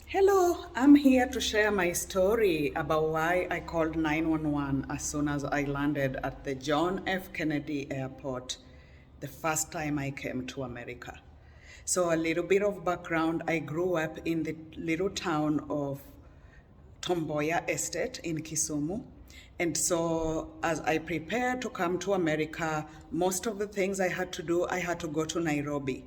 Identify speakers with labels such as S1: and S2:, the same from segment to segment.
S1: Hello, I'm here to share my story about why I called 911 as soon as I landed at the John F. Kennedy Airport the first time I came to America. So, a little bit of background, I grew up in the little town of Tomboya Estate in Kisumu. And so, as I prepared to come to America, most of the things I had to do, I had to go to Nairobi.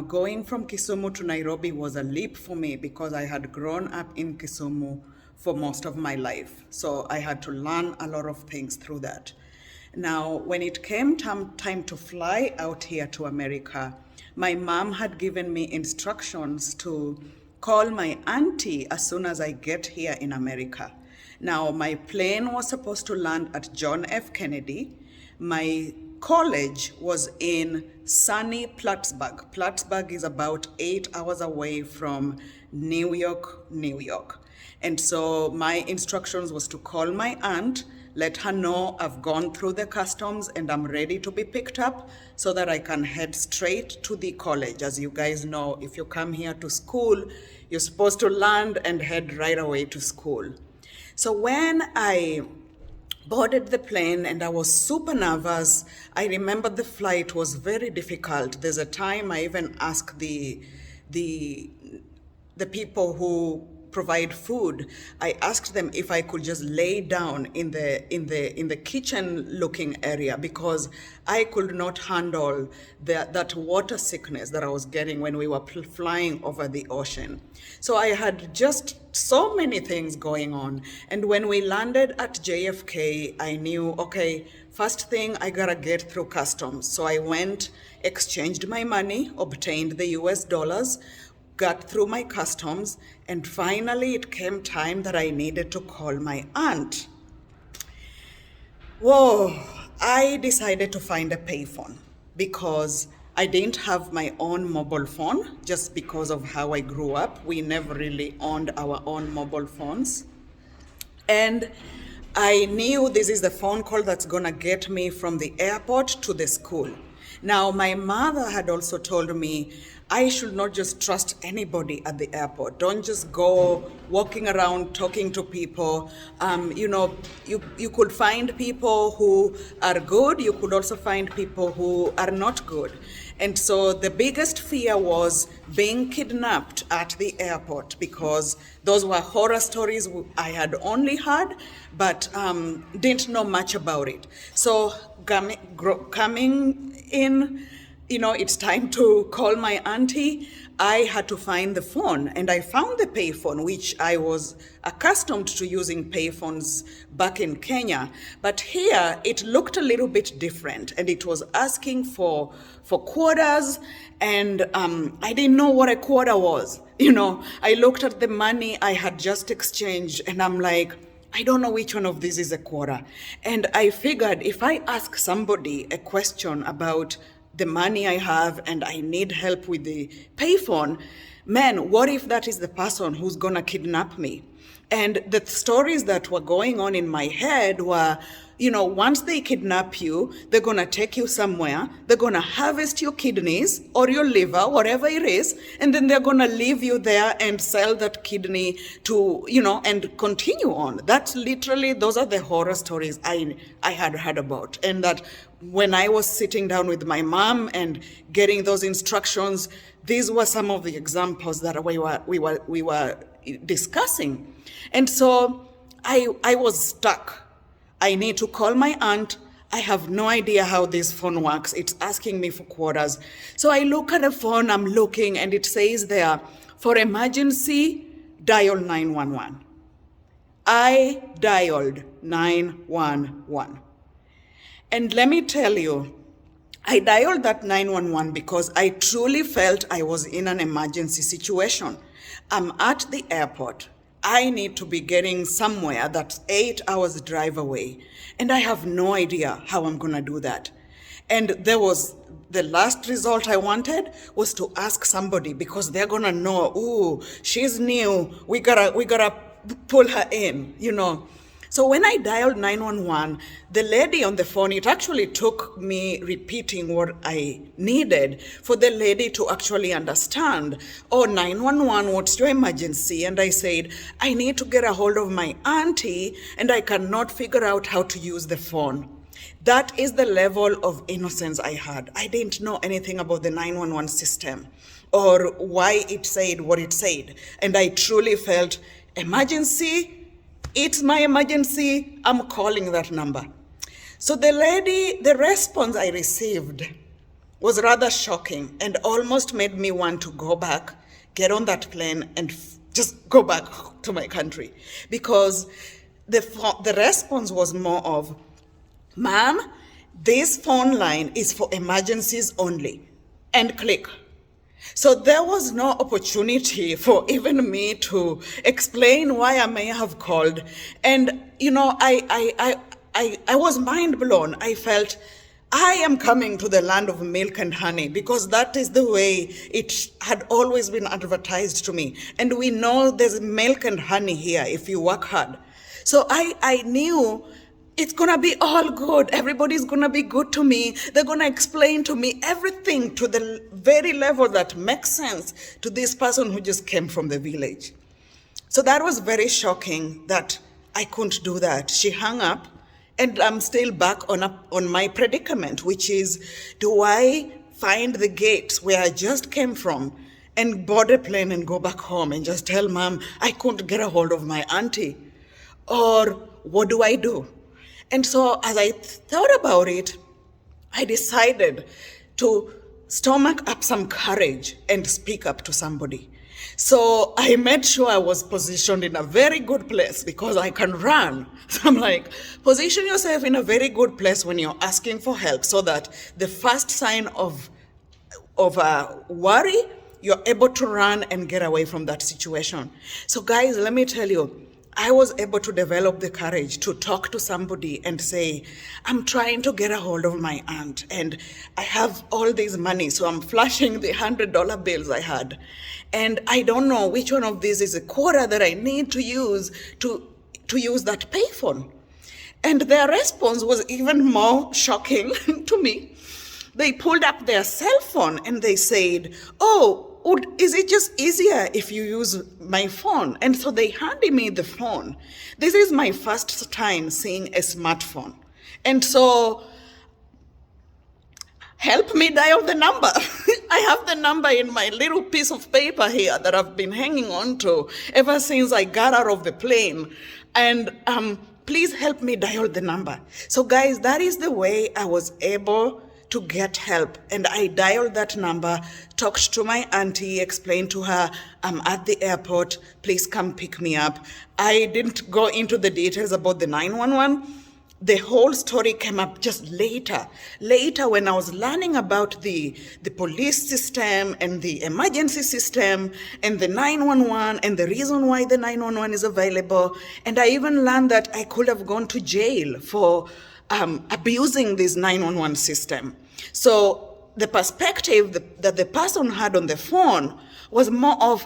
S1: Going from Kisumu to Nairobi was a leap for me because I had grown up in Kisumu for most of my life. So, I had to learn a lot of things through that. Now, when it came time to fly out here to America, my mom had given me instructions to call my auntie as soon as I get here in America. Now, my plane was supposed to land at John F. Kennedy. My college was in sunny Plattsburgh. Plattsburgh is about 8 hours away from New York, New York. And so my instructions was to call my aunt, let her know I've gone through the customs and I'm ready to be picked up so that I can head straight to the college. As you guys know, if you come here to school, you're supposed to land and head right away to school. So when I boarded the plane and I was super nervous, I remember the flight was very difficult. There's a time I even asked the people who provide food, I asked them if I could just lay down in the kitchen looking area because I could not handle that water sickness that I was getting when we were flying over the ocean. So I had just so many things going on. And when we landed at JFK, I knew, okay, first thing I gotta get through customs. So I went, exchanged my money, obtained the US dollars, got through my customs, and finally it came time that I needed to call my aunt. Whoa, I decided to find a payphone because I didn't have my own mobile phone just because of how I grew up. We never really owned our own mobile phones. And I knew this is the phone call that's gonna get me from the airport to the school. Now, my mother had also told me I should not just trust anybody at the airport. Don't just go walking around talking to people. You could find people who are good. You could also find people who are not good. And so the biggest fear was being kidnapped at the airport because those were horror stories I had only heard, but didn't know much about it. So coming in, it's time to call my auntie. I had to find the phone, and I found the payphone, which I was accustomed to using payphones back in Kenya. But here, it looked a little bit different, and it was asking for quarters, and I didn't know what a quarter was. I looked at the money I had just exchanged, and I'm like, I don't know which one of these is a quarter. And I figured if I ask somebody a question about the money I have and I need help with the payphone, man, what if that is the person who's gonna kidnap me? And the stories that were going on in my head were, once they kidnap you, they're gonna take you somewhere, they're gonna harvest your kidneys or your liver, whatever it is, and then they're gonna leave you there and sell that kidney to, and continue on. That's literally, those are the horror stories I had heard about. And that when I was sitting down with my mom and getting those instructions, these were some of the examples that we were discussing. And so I was stuck. I need to call my aunt. I have no idea how this phone works. It's asking me for quarters. So I look at the phone, I'm looking, and it says there, for emergency, dial 911. I dialed 911. And let me tell you, I dialed that 911 because I truly felt I was in an emergency situation. I'm at the airport. I need to be getting somewhere that's 8 hours drive away. And I have no idea how I'm gonna do that. And the last result I wanted was to ask somebody because they're gonna know, ooh, she's new, we gotta pull her in, So when I dialed 911, the lady on the phone, it actually took me repeating what I needed for the lady to actually understand. Oh, 911, what's your emergency? And I said, I need to get a hold of my auntie and I cannot figure out how to use the phone. That is the level of innocence I had. I didn't know anything about the 911 system or why it said what it said. And I truly felt, emergency? It's my emergency, I'm calling that number. So the response I received was rather shocking and almost made me want to go back, get on that plane and just go back to my country. Because the response was more of, ma'am, this phone line is for emergencies only, and click. So there was no opportunity for even me to explain why I may have called. And, I was mind blown. I felt I am coming to the land of milk and honey because that is the way it had always been advertised to me. And we know there's milk and honey here if you work hard. So I knew it's going to be all good. Everybody's going to be good to me. They're going to explain to me everything to the very level that makes sense to this person who just came from the village. So that was very shocking that I couldn't do that. She hung up and I'm still back on my predicament, which is, do I find the gates where I just came from and board a plane and go back home and just tell mom I couldn't get a hold of my auntie? Or what do I do? And so as I thought about it, I decided to stomach up some courage and speak up to somebody. So I made sure I was positioned in a very good place because I can run. So I'm like, position yourself in a very good place when you're asking for help so that the first sign of worry, you're able to run and get away from that situation. So guys, let me tell you, I was able to develop the courage to talk to somebody and say, I'm trying to get a hold of my aunt and I have all this money. So I'm flashing the $100 bills I had. And I don't know which one of these is a quarter that I need to use to use that payphone. And their response was even more shocking to me. They pulled up their cell phone and they said, oh, is it just easier if you use my phone? And so they handed me the phone. This is my first time seeing a smartphone. And so, help me dial the number. I have the number in my little piece of paper here that I've been hanging on to ever since I got out of the plane. And please help me dial the number. So guys, that is the way I was able to get help. And I dialed that number, talked to my auntie, explained to her, I'm at the airport, please come pick me up. I didn't go into the details about the 911. The whole story came up just later when I was learning about the police system and the emergency system and the 911 and the reason why the 911 is available. And I even learned that I could have gone to jail for abusing this 911 system. So the perspective that the person had on the phone was more of,